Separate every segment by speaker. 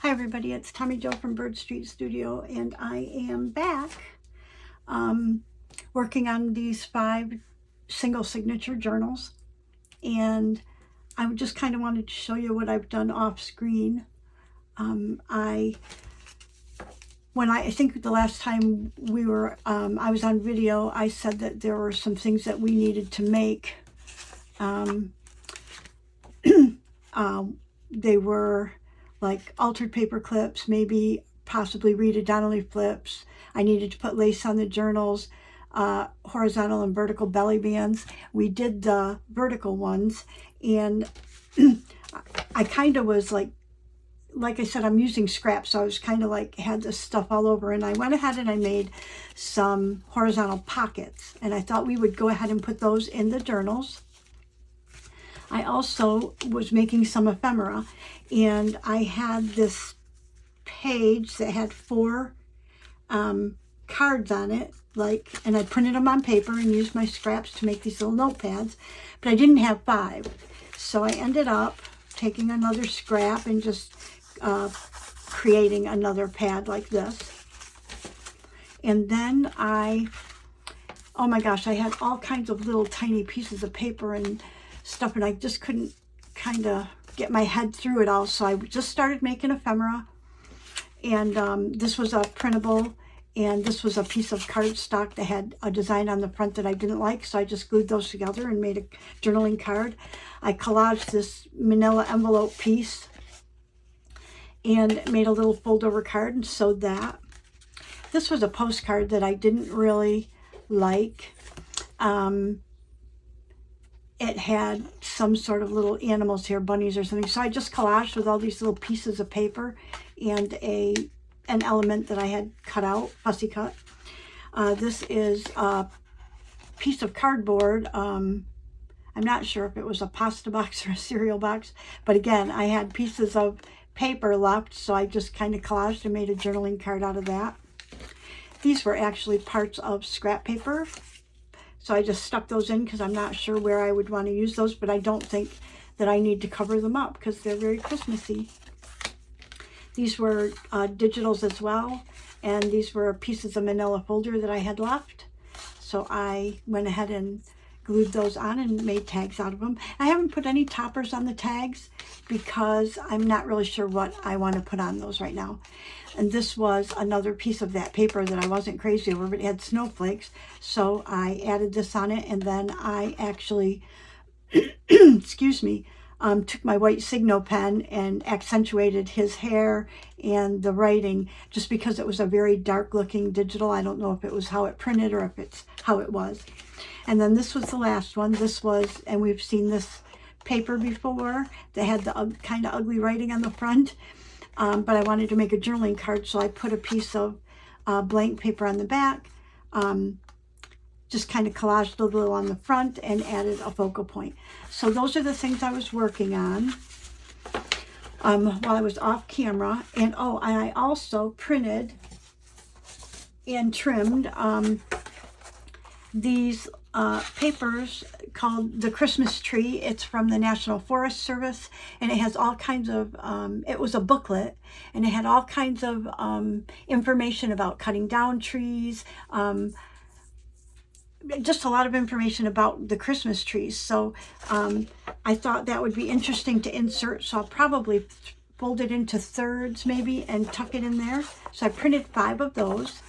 Speaker 1: Hi everybody, it's Tommy Jo from Bird Street Studio, and I am back working on these 5 single signature journals, and I just kind of wanted to show you what I've done off screen. I think the last time we were I was on video, I said that there were some things that we needed to make. They were like altered paper clips, maybe possibly Rita Donnelly flips. I needed to put lace on the journals, horizontal and vertical belly bands. We did the vertical ones, and I kind of was like I said, I'm using scraps, so I was kind of like had this stuff all over, and I went ahead and I made some horizontal pockets, and I thought we would go ahead and put those in the journals. I also was making some ephemera, and I had this page that had 4 cards on it, and I printed them on paper and used my scraps to make these little notepads, but I didn't have 5. So I ended up taking another scrap and just creating another pad like this. And then oh my gosh, I had all kinds of little tiny pieces of paper and stuff, and I just couldn't kind of get my head through it all, so I just started making ephemera. And this was a printable, and this was a piece of cardstock that had a design on the front that I didn't like, so I just glued those together and made a journaling card. I collaged this manila envelope piece and made a little fold over card and sewed that. This was a postcard that I didn't really like. It had some sort of little animals here, bunnies or something. So I just collaged with all these little pieces of paper and an element that I had cut out, fussy cut. This is a piece of cardboard. I'm not sure if it was a pasta box or a cereal box, but again, I had pieces of paper left, so I just kind of collaged and made a journaling card out of that. These were actually parts of scrap paper, so I just stuck those in because I'm not sure where I would want to use those, but I don't think that I need to cover them up because they're very Christmassy. These were digitals as well, and these were pieces of manila folder that I had left. So I went ahead and glued those on and made tags out of them. I haven't put any toppers on the tags because I'm not really sure what I want to put on those right now. And this was another piece of that paper that I wasn't crazy over, but it had snowflakes. So I added this on it, and then I actually, excuse me, took my white Signo pen and accentuated his hair and the writing just because it was a very dark looking digital. I don't know if it was how it printed or if it's how it was. And then this was the last one. This was, and we've seen this paper before, that had the kind of ugly writing on the front. But I wanted to make a journaling card, so I put a piece of blank paper on the back, just kind of collaged a little on the front and added a focal point. So those are the things I was working on while I was off camera. And oh, and I also printed and trimmed these papers called the Christmas Tree. It's from the National Forest Service, and it has all kinds of, it was a booklet, and it had all kinds of information about cutting down trees, just a lot of information about the Christmas trees. So I thought that would be interesting to insert, so I'll probably fold it into thirds maybe and tuck it in there. So I printed 5 of those,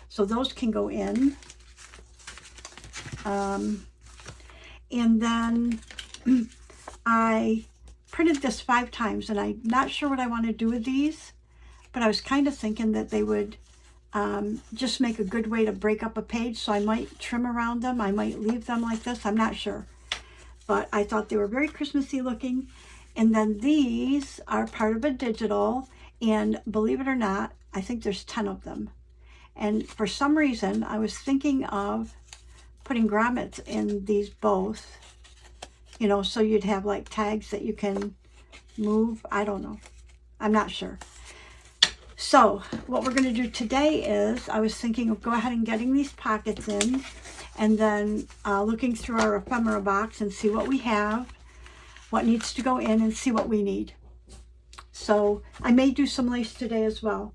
Speaker 1: so those can go in. And then I printed this 5 times, and I'm not sure what I want to do with these, but I was kind of thinking that they would just make a good way to break up a page, so I might trim around them. I might leave them like this. I'm not sure, but I thought they were very Christmassy looking. And then these are part of a digital, and believe it or not, I think there's 10 of them. And for some reason, I was thinking of putting grommets in these both, you know, so you'd have like tags that you can move. I don't know. I'm not sure. So what we're going to do today is, I was thinking of go ahead and getting these pockets in, and then looking through our ephemera box and see what we have, what needs to go in, and see what we need. So I may do some lace today as well.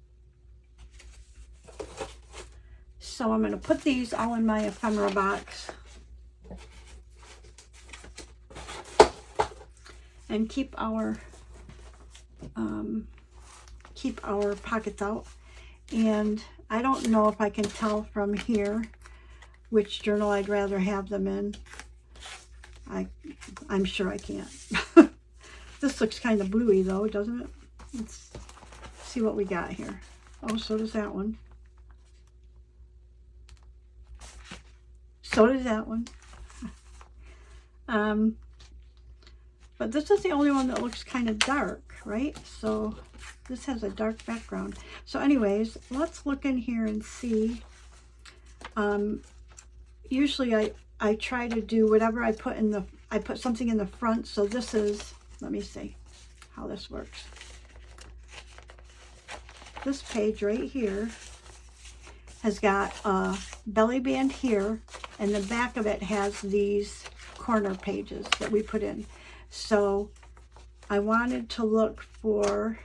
Speaker 1: So I'm going to put these all in my ephemera box and keep our pockets out. And I don't know if I can tell from here which journal I'd rather have them in. I'm sure I can't. This looks kind of bluey though, doesn't it? Let's see what we got here. Oh, so does that one. So does that one. But this is the only one that looks kind of dark, right? So this has a dark background. So anyways, let's look in here and see. Usually I try to do whatever I put in the, I put something in the front. So this is, let me see how this works. This page right here has got a belly band here, and the back of it has these corner pages that we put in. So I wanted to look for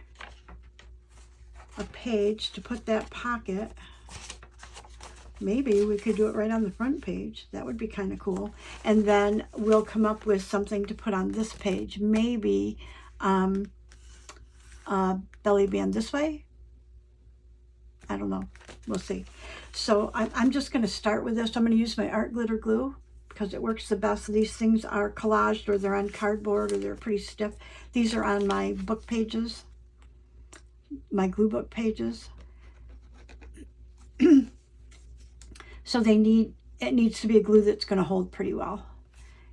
Speaker 1: a page to put that pocket. Maybe we could do it right on the front page. That would be kind of cool. And then we'll come up with something to put on this page. Maybe belly band this way. I don't know. We'll see. So I'm just going to start with this. I'm going to use my art glitter glue because it works the best. These things are collaged, or they're on cardboard, or they're pretty stiff. These are on my book pages, my glue book pages. So it needs to be a glue that's going to hold pretty well.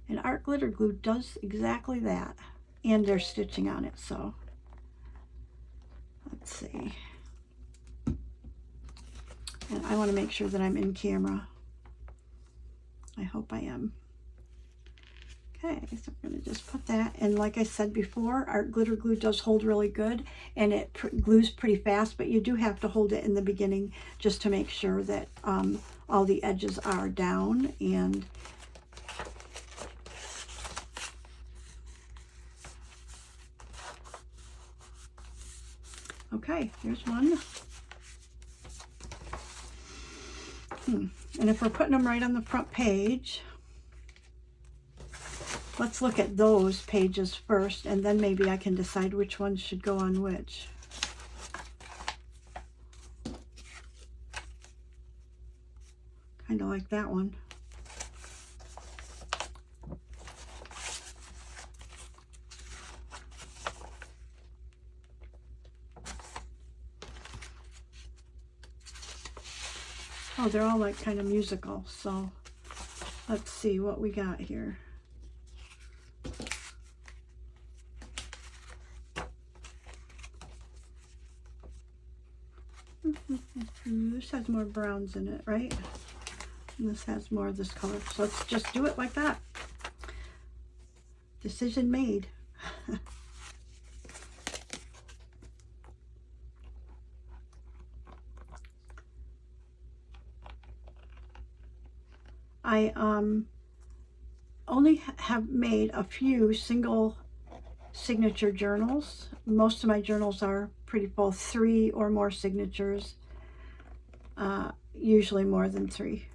Speaker 1: And art glitter glue does exactly that. And there's stitching on it, so let's see. And I want to make sure that I'm in camera. I hope I am. Okay, so I'm going to just put that. And like I said before, art glitter glue does hold really good, and it glues pretty fast, but you do have to hold it in the beginning just to make sure that all the edges are down. And okay, here's one. And if we're putting them right on the front page, let's look at those pages first, and then maybe I can decide which ones should go on which. Kind of like that one. Oh, they're all like kind of musical, so let's see what we got here. This has more browns in it, right? And this has more of this color. So let's just do it like that. Decision made. I only have made a few single signature journals. Most of my journals are pretty full, 3 or more signatures, usually more than 3.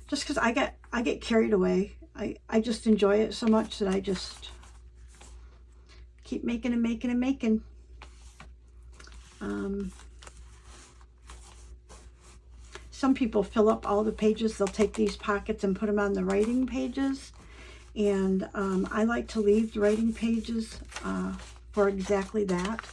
Speaker 1: Just because I get carried away. I just enjoy it so much that I just keep making and making and making. Some people fill up all the pages. They'll take these pockets and put them on the writing pages. And I like to leave the writing pages for exactly that.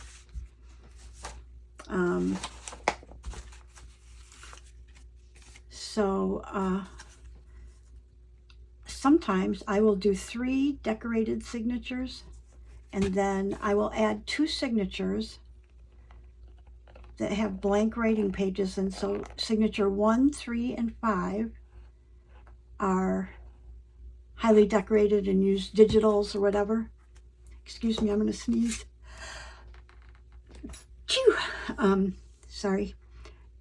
Speaker 1: Sometimes I will do 3 decorated signatures, and then I will add 2 signatures that have blank writing pages. And so signature 1, 3, and 5 are highly decorated and use digitals or whatever. Excuse me, I'm going to sneeze. Phew. Sorry.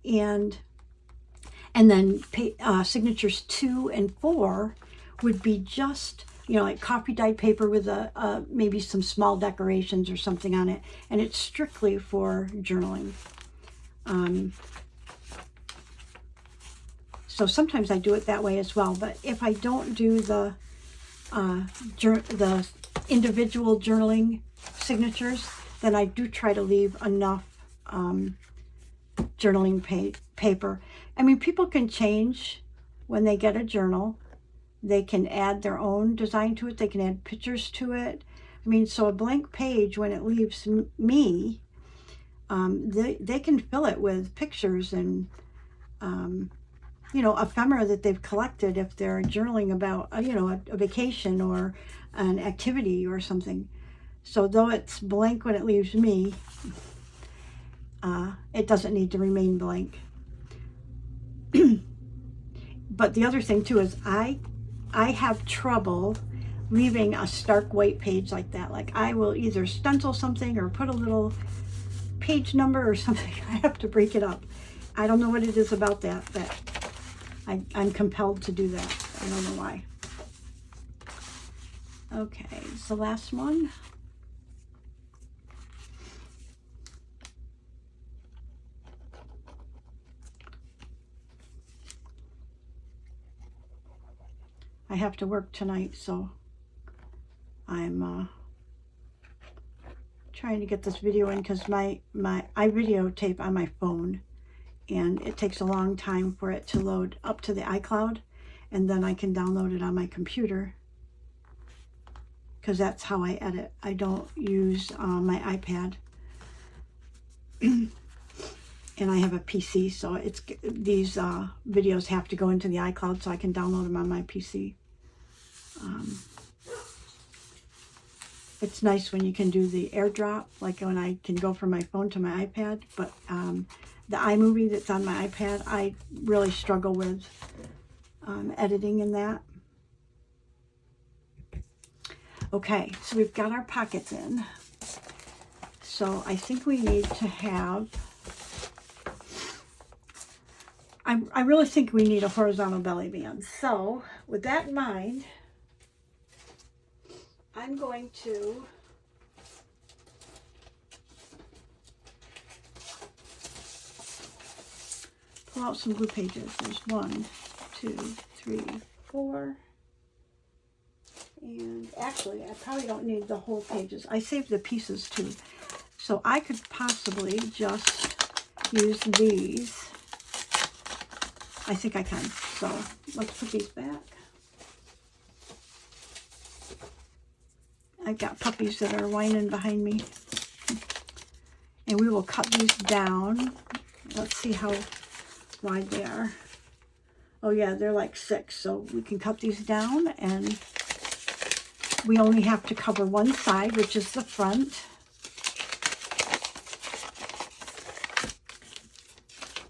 Speaker 1: And then signatures 2 and 4 would be just you know, like coffee dyed paper with maybe some small decorations or something on it, and it's strictly for journaling. So sometimes I do it that way as well, but if I don't do the individual journaling signatures, then I do try to leave enough journaling paper. I mean, people can change when they get a journal. They can add their own design to it. They can add pictures to it. I mean, so a blank page, when it leaves me, they can fill it with pictures and, you know, ephemera that they've collected if they're journaling about, you know, a vacation or an activity or something. So though it's blank when it leaves me, it doesn't need to remain blank. But the other thing too is I have trouble leaving a stark white page like that. Like I will either stencil something or put a little page number or something. I have to break it up. I don't know what it is about that, but I'm compelled to do that. I don't know why. Okay, it's the last one. I have to work tonight, so I'm trying to get this video in because I videotape on my phone, and it takes a long time for it to load up to the iCloud, and then I can download it on my computer because that's how I edit. I don't use my iPad. And I have a PC, so these videos have to go into the iCloud so I can download them on my PC. It's nice when you can do the airdrop, like when I can go from my phone to my iPad, but the iMovie that's on my iPad, I really struggle with editing in that. Okay, so we've got our pockets in. So I think we need to have, I really think we need a horizontal belly band. So with that in mind, I'm going to pull out some glue pages. There's 1, 2, 3, 4. And actually, I probably don't need the whole pages. I saved the pieces too. So I could possibly just use these. I think I can. So let's put these back. I've got puppies that are whining behind me. And we will cut these down. Let's see how wide they are. Oh yeah, they're like 6. So we can cut these down, and we only have to cover one side, which is the front.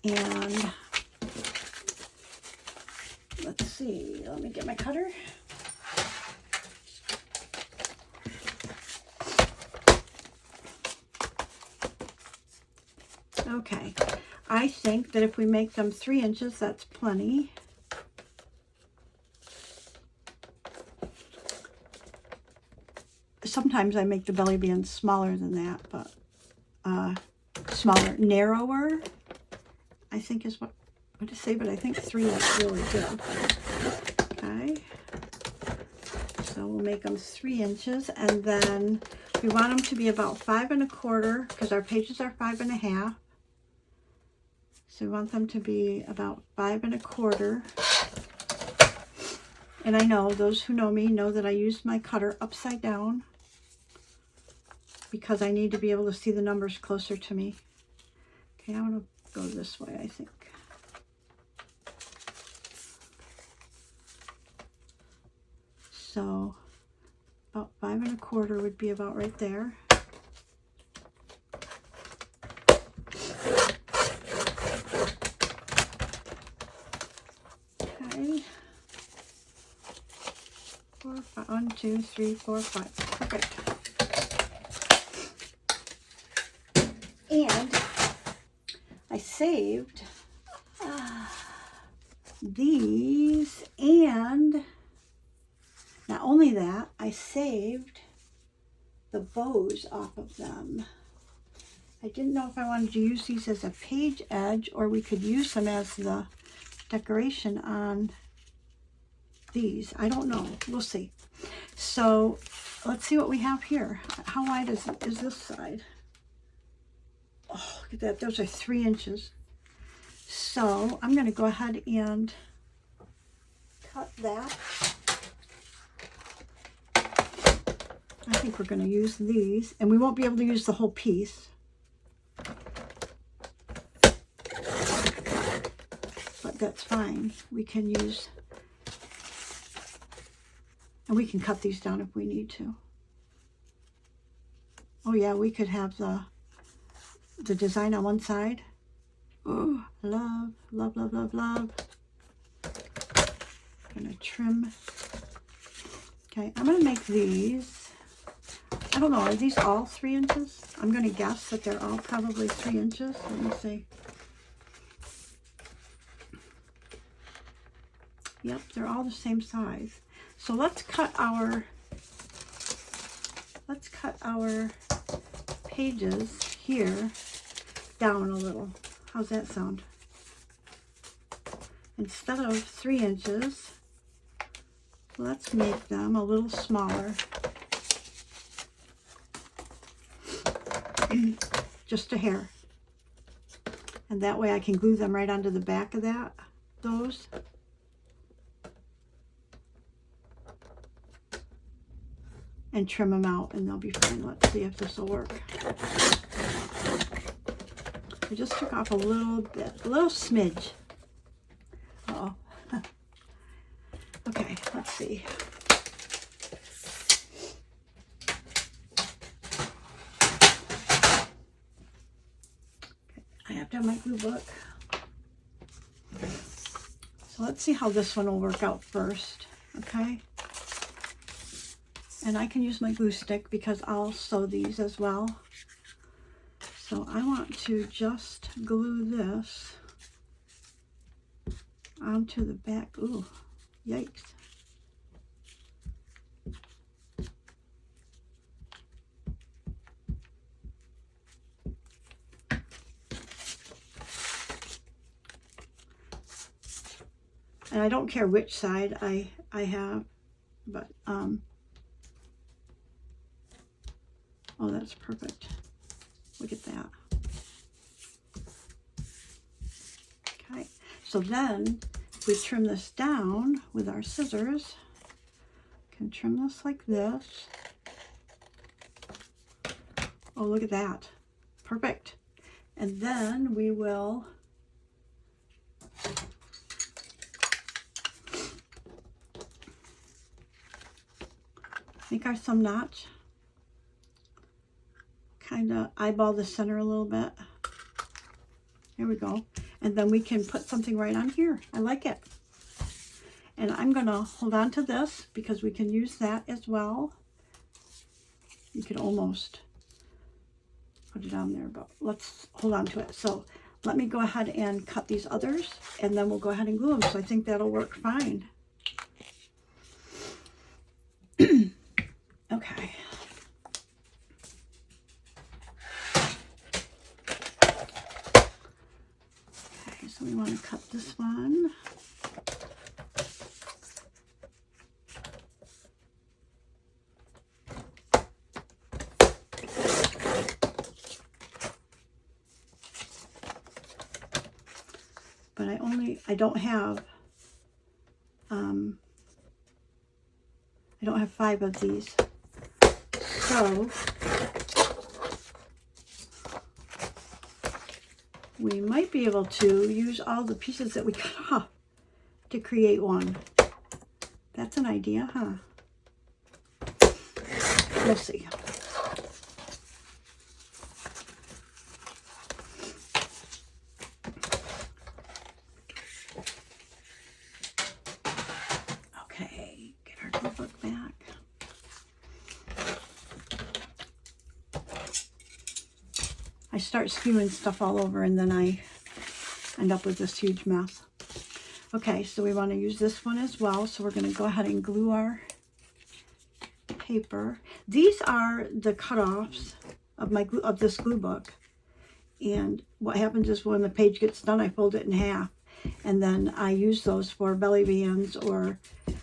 Speaker 1: And let's see, let me get my cutter. Okay, I think that if we make them 3 inches, that's plenty. Sometimes I make the belly band smaller than that, but smaller, narrower, I think is what to say, but I think 3 is really good. Okay, so we'll make them 3 inches, and then we want them to be about 5 1/4 because our pages are 5 1/2. So we want them to be about 5 1/4. And I know those who know me know that I use my cutter upside down because I need to be able to see the numbers closer to me. Okay, I'm going to go this way, I think. So about 5 1/4 would be about right there. Okay. 4, 5, 1, 2, 3, 4, 5. Perfect. And I saved these, and not only funny that I saved the bows off of them. I didn't know if I wanted to use these as a page edge or we could use them as the decoration on these. I don't know. We'll see. So let's see what we have here. How wide is this side? Oh, look at that. Those are 3 inches. So I'm going to go ahead and cut that. I think we're going to use these, and we won't be able to use the whole piece. But that's fine. We can use, and we can cut these down if we need to. Oh yeah, we could have the design on one side. Oh, love, love, love, love, love. I'm going to trim. Okay, I'm going to make these. I don't know, are these all 3 inches? I'm going to guess that they're all probably 3 inches. Let me see. Yep, they're all the same size. So let's cut our pages here down a little. How's that sound? Instead of 3 inches, let's make them a little smaller. Just a hair. And that way I can glue them right onto the back of those. And trim them out and they'll be fine. Let's see if this will work. I just took off a little bit, a little smidge. Uh-oh. Okay, let's see. Okay, I have to have my glue book. So let's see how this one will work out first, okay? And I can use my glue stick because I'll sew these as well. So I want to just glue this onto the back. Ooh, yikes. And I don't care which side I have, but oh, that's perfect. Look at that. Okay, so then if we trim this down with our scissors, can trim this like this. Oh, look at that. Perfect. And then we will make our thumb notch. Kind of eyeball the center a little bit. There we go. And then we can put something right on here. I like it. And I'm going to hold on to this because we can use that as well. You can almost put it on there, but let's hold on to it. So let me go ahead and cut these others and then we'll go ahead and glue them. So I think that'll work fine. Okay. So we want to cut this one. But I don't have 5 of these. So we might be able to use all the pieces that we cut off to create one. That's an idea, huh? We'll see. Okay, get our glue book back. I start spewing stuff all over and then I end up with this huge mess. Okay, so we want to use this one as well. So we're going to go ahead and glue our paper. These are the cutoffs of my glue, of this glue book. And what happens is when the page gets done, I fold it in half. And then I use those for belly bands, or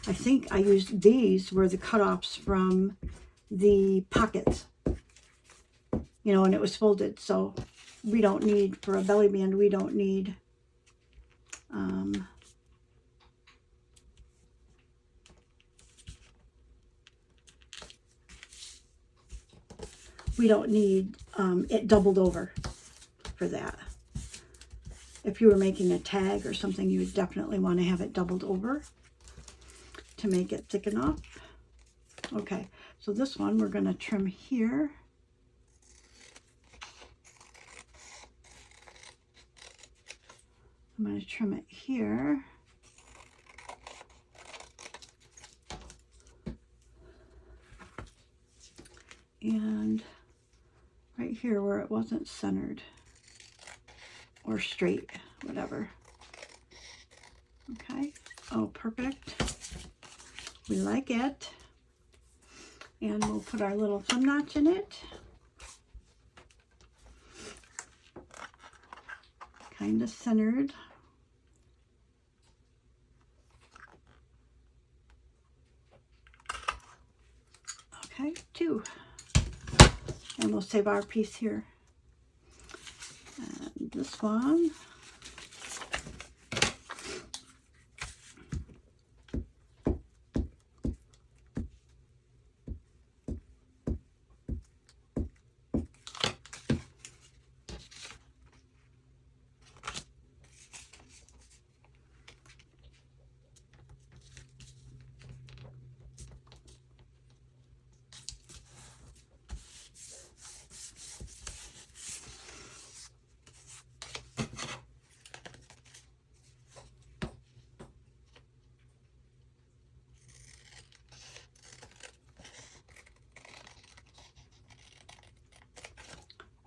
Speaker 1: I think I used these were the cutoffs from the pockets. You know, and it was folded. So we don't need, for a belly band, we don't need it doubled over for that. If you were making a tag or something, you would definitely want to have it doubled over to make it thick enough. Okay, so this one we're going to trim here. I'm going to trim it here. And right here where it wasn't centered or straight, whatever. Okay, oh, perfect. We like it. And we'll put our little thumb notch in it. Kind of centered. Okay, 2. And we'll save our piece here. And this one.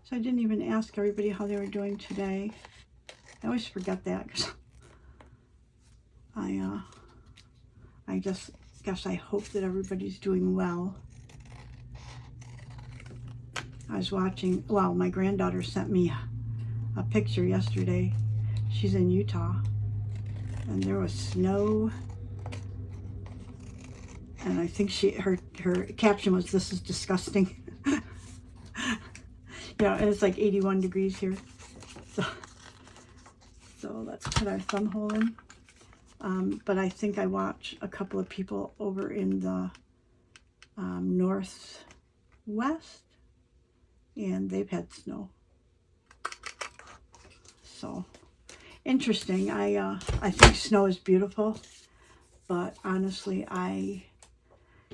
Speaker 1: So I didn't even ask everybody how they were doing today. I always forget that because I just guess I hope that everybody's doing well. I was watching, well, my granddaughter sent me a picture yesterday. She's in Utah and there was snow. And I think her caption was, "This is disgusting." Yeah, and it's like 81 degrees here. So let's put our thumb hole in. But I think I watch a couple of people over in the northwest, and they've had snow. So interesting. I think snow is beautiful, but honestly, I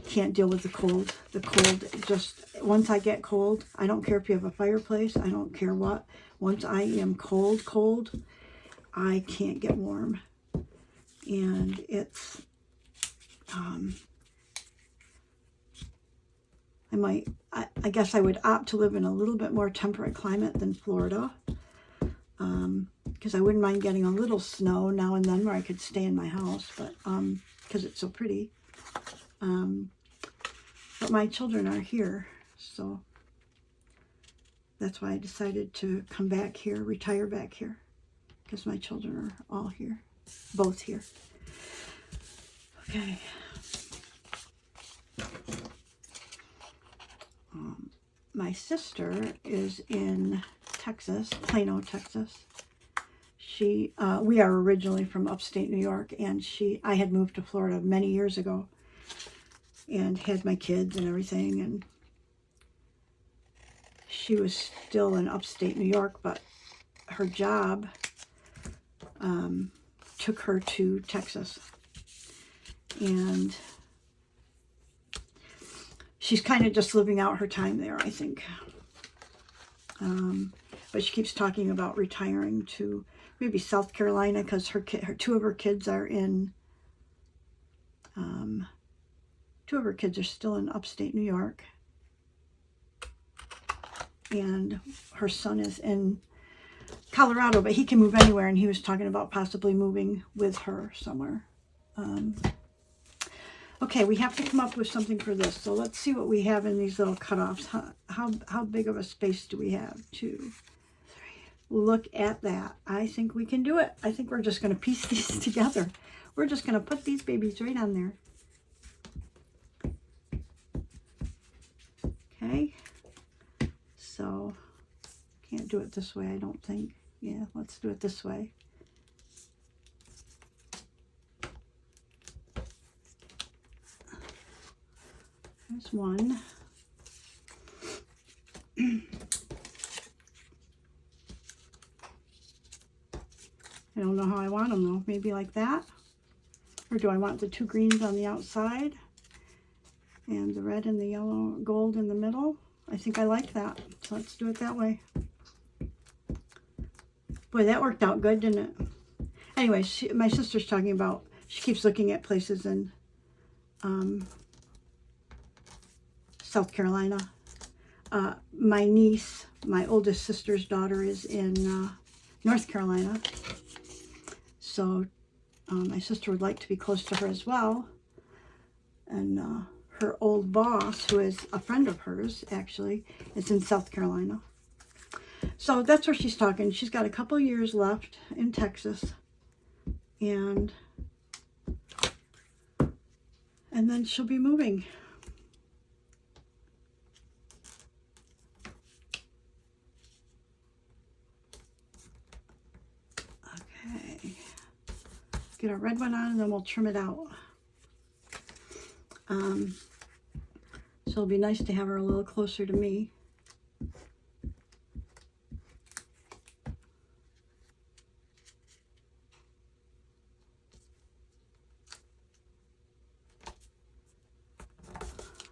Speaker 1: can't deal with the cold. The cold, just once I get cold, I don't care if you have a fireplace, I don't care what. Once I am cold, I can't get warm. And it's, I guess I would opt to live in a little bit more temperate climate than Florida. Because I wouldn't mind getting a little snow now and then where I could stay in my house, but because it's so pretty. But my children are here, so that's why I decided to come back here, retire back here, because my children are all here, both here. Okay. My sister is in Texas, Plano, Texas. We are originally from upstate New York, and I had moved to Florida many years ago and had my kids and everything, and she was still in upstate New York, but her job took her to Texas, and she's kind of just living out her time there, I think. But she keeps talking about retiring to maybe South Carolina, because two of her kids are in, two of her kids are still in upstate New York, and her son is in Colorado, but he can move anywhere, and he was talking about possibly moving with her somewhere. Okay, we have to come up with something for this. So let's see what we have in these little cutoffs. How big of a space do we have? 2, 3. Look at that. I think we can do it. I think we're just going to piece these together. We're just going to put these babies right on there. Okay. So, can't do it this way, I don't think. Yeah, let's do it this way. There's one. I don't know how I want them though. Maybe like that? Or do I want the 2 greens on the outside and the red and the yellow, gold in the middle? I think I like that. So let's do it that way. Boy, that worked out good, didn't it? Anyway, my sister's talking about, she keeps looking at places in South Carolina. My niece, my oldest sister's daughter, is in North Carolina. So my sister would like to be close to her as well. And her old boss, who is a friend of hers, actually, is in South Carolina. So that's where she's talking. She's got a couple years left in Texas. And then she'll be moving. Okay. Get a red one on and then we'll trim it out. So it'll be nice to have her a little closer to me.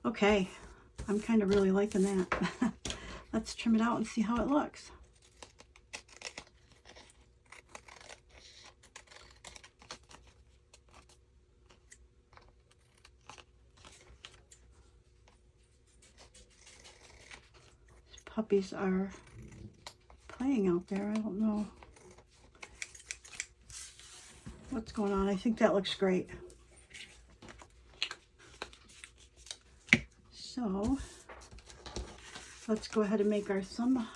Speaker 1: Okay, I'm kind of really liking that. Let's trim it out and see how it looks. These puppies are playing out there. I don't know what's going on. I think that looks great. So let's go ahead and make our thumb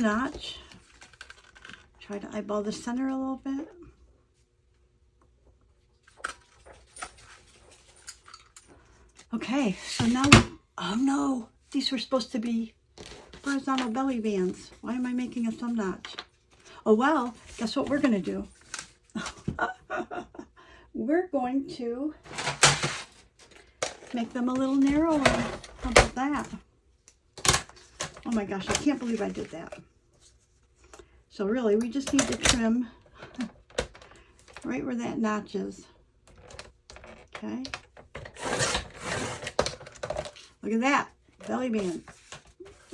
Speaker 1: notch. Try to eyeball the center a little bit. Okay, so now, oh no, these were supposed to be horizontal belly bands. Why am I making a thumb notch? Oh well, guess what we're going to do? We're going to make them a little narrower. How about that? Oh my gosh, I can't believe I did that. So really, we just need to trim right where that notch is. Okay. Look at that, belly band.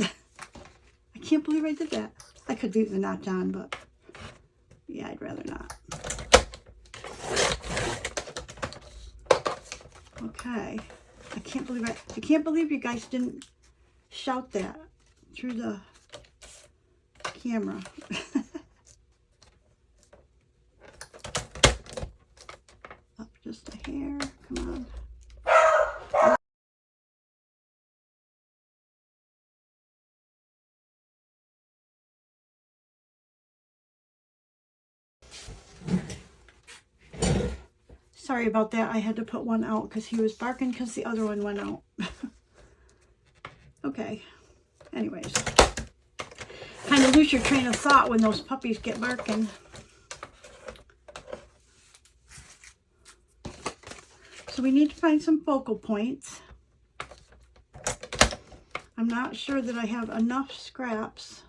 Speaker 1: I can't believe I did that. I could leave the notch on, but yeah, I'd rather not. Okay. I can't believe you guys didn't shout that through the camera. Up just a hair. Come on. Sorry about that. I had to put one out because he was barking because the other one went out. Okay. Anyways. Kind of lose your train of thought when those puppies get barking. So we need to find some focal points. I'm not sure that I have enough scraps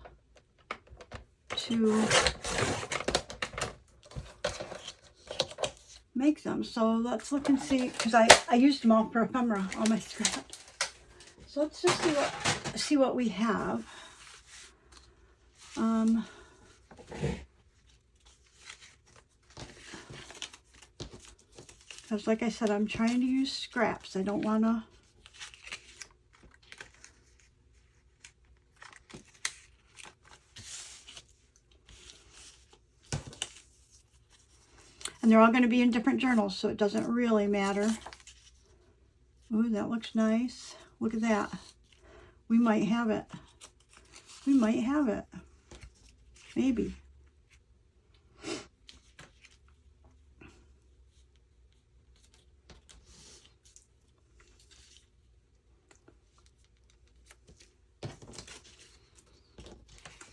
Speaker 1: to make them. So let's look and see, because I used them all for ephemera, all my scraps. So let's just see what we have. Because like I said, I'm trying to use scraps. I don't want to And they're all going to be in different journals, so it doesn't really matter. Ooh, that looks nice. Look at that. We might have it. We might have it. Maybe.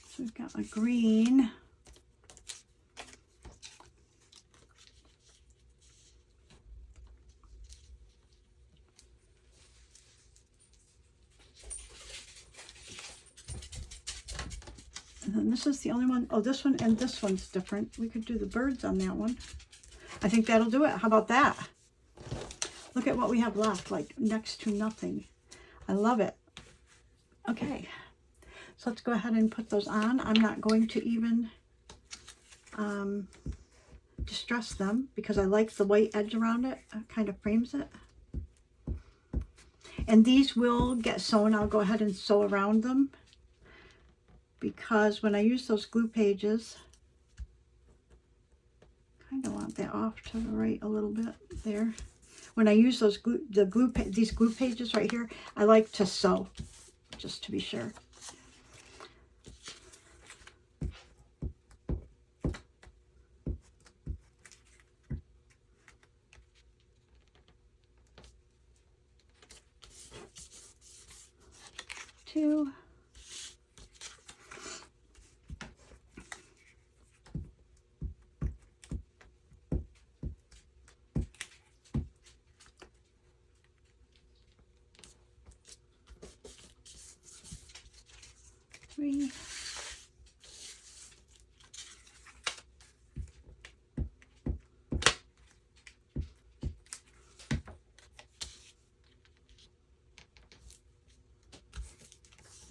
Speaker 1: So we've got a green. And then this is the only one. Oh, this one and this one's different. We could do the birds on that one. I think that'll do it. How about that? Look at what we have left, like next to nothing. I love it. Okay, so let's go ahead and put those on. I'm not going to even distress them because I like the white edge around it. It kind of frames it. And these will get sewn. I'll go ahead and sew around them, because when I use those glue pages, kind of want that off to the right a little bit there. When I use those these glue pages right here, I like to sew, just to be sure. Two. Three.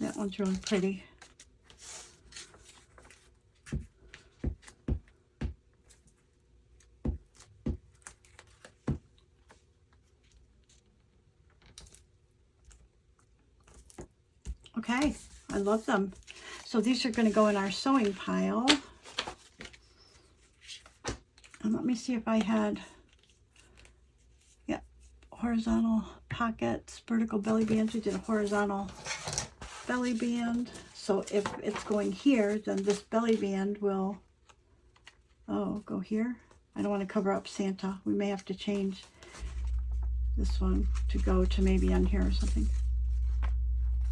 Speaker 1: That one's really pretty. Okay, I love them. So these are going to go in our sewing pile. And let me see if I had, yeah, horizontal pockets, vertical belly bands. We did a horizontal belly band. So if it's going here, then this belly band will, go here. I don't want to cover up Santa. We may have to change this one to go to maybe on here or something.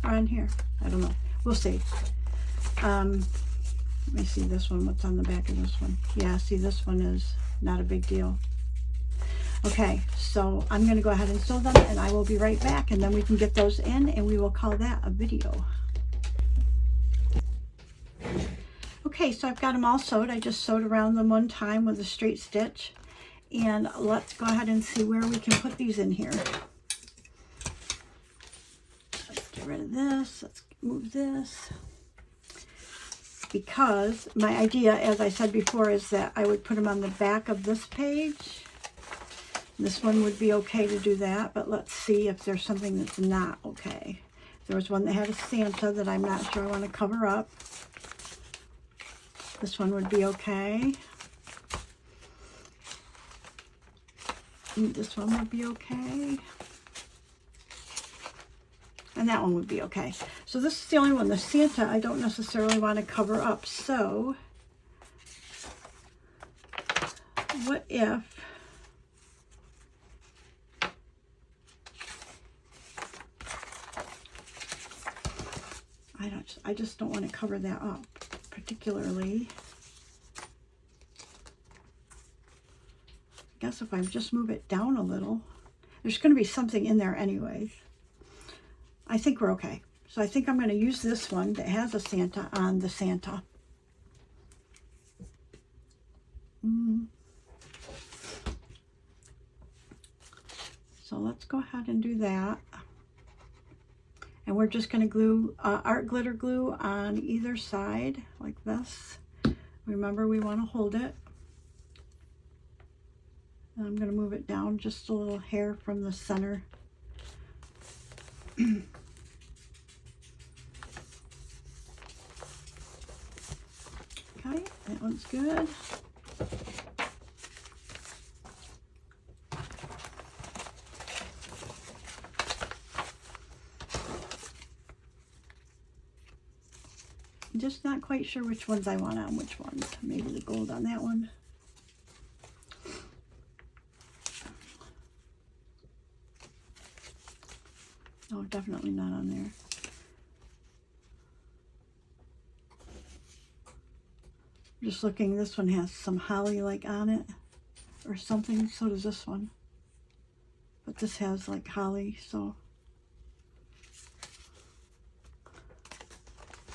Speaker 1: Or on here. I don't know. We'll see. Let me see this one. What's on the back of this one? Yeah, see, this one is not a big deal. Okay, so I'm going to go ahead and sew them, and I will be right back, and then we can get those in, and we will call that a video. Okay, so I've got them all sewed. I just sewed around them one time with a straight stitch, and let's go ahead and see where we can put these in here. Let's get rid of this. Let's move this. Because my idea, as I said before, is that I would put them on the back of this page. This one would be okay to do that, but let's see if there's something that's not okay. There was one that had a Santa that I'm not sure I want to cover up. This one would be okay. And this one would be okay. And that one would be okay. So this is the only one. The Santa I don't necessarily want to cover up. So what if I just don't want to cover that up particularly. I guess if I just move it down a little, there's going to be something in there anyways. I think we're okay. So I think I'm going to use this one that has a Santa on the Santa. So let's go ahead and do that. And we're just going to glue art glitter glue on either side like this. Remember, we want to hold it. And I'm going to move it down just a little hair from the center. Okay, that one's good. I'm just not quite sure which ones I want on which ones. Maybe the gold on that one. Oh, definitely not on there. Just looking, this one has some holly like on it or something. So does this one. But this has like holly, so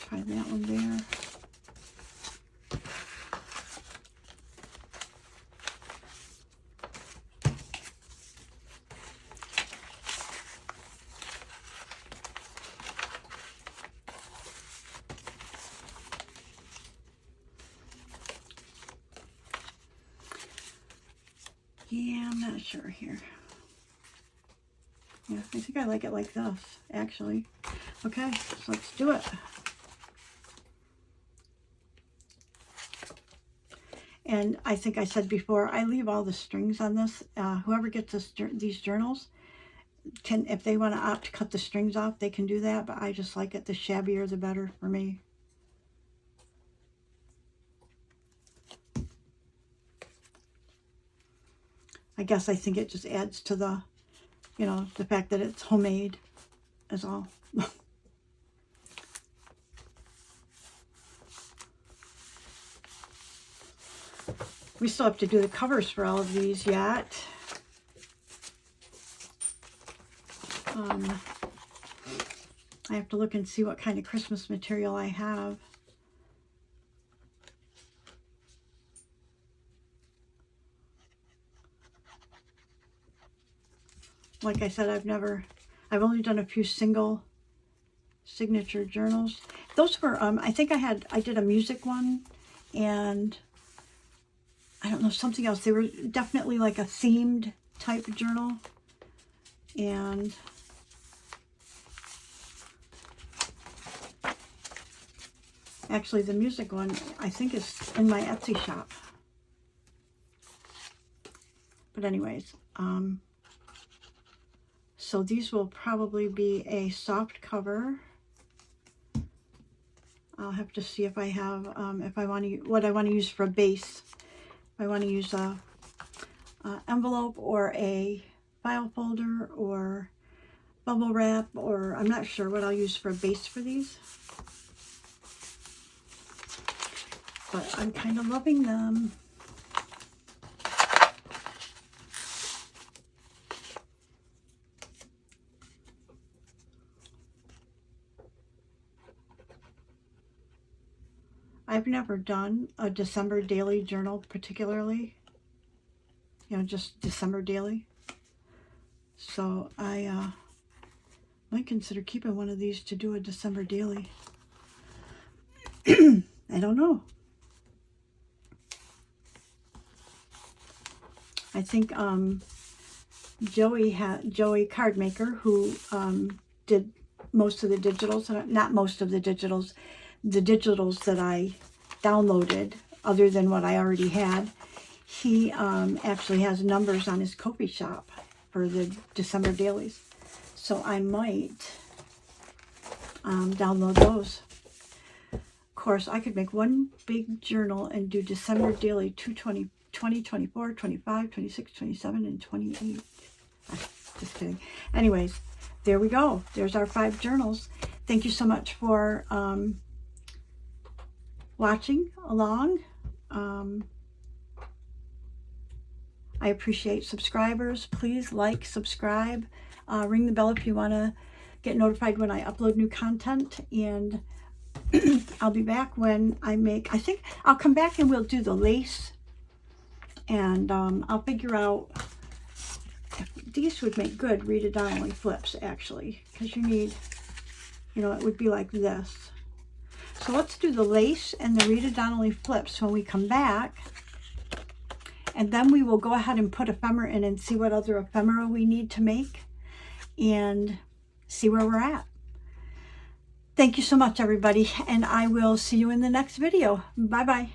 Speaker 1: try that one there. Yeah, I'm not sure here. Yeah, I think I like it like this, actually. Okay, so let's do it. And I think I said before, I leave all the strings on this. Whoever gets these journals, can, if they want to opt to cut the strings off, they can do that. But I just like it. The shabbier, the better for me. I guess I think it just adds to the, you know, the fact that it's homemade is all. We still have to do the covers for all of these yet. I have to look and see what kind of Christmas material I have. Like I said, I've only done a few single signature journals. Those were, I think I did a music one, and I don't know, something else. They were definitely like a themed type of journal. And actually the music one, I think, is in my Etsy shop. But anyways, so these will probably be a soft cover. I'll have to see if I have, if I want to, what I want to use for a base. If I want to use a envelope or a file folder or bubble wrap, or I'm not sure what I'll use for a base for these. But I'm kind of loving them. I've never done a December daily journal particularly, you know, just December daily. So I might consider keeping one of these to do a December daily. I don't know. I think Joey Cardmaker, who did most of the digitals, not most of the digitals that I downloaded, other than what I already had. He actually has numbers on his Ko-fi shop for the December dailies. So I might download those. Of course, I could make one big journal and do December daily 20, 24, 25, 26, 27, and 28. Just kidding. Anyways, there we go. There's our 5 journals. Thank you so much for watching along. I appreciate subscribers. Please like, subscribe, ring the bell if you want to get notified when I upload new content. And I'll be back when I make, I think I'll come back and we'll do the lace, and I'll figure out if these would make good Rita Donnelly flips, actually, because you need, you know, it would be like this. So let's do the lace and the Rita Donnelly flips when we come back. And then we will go ahead and put ephemera in and see what other ephemera we need to make and see where we're at. Thank you so much, everybody. And I will see you in the next video. Bye-bye.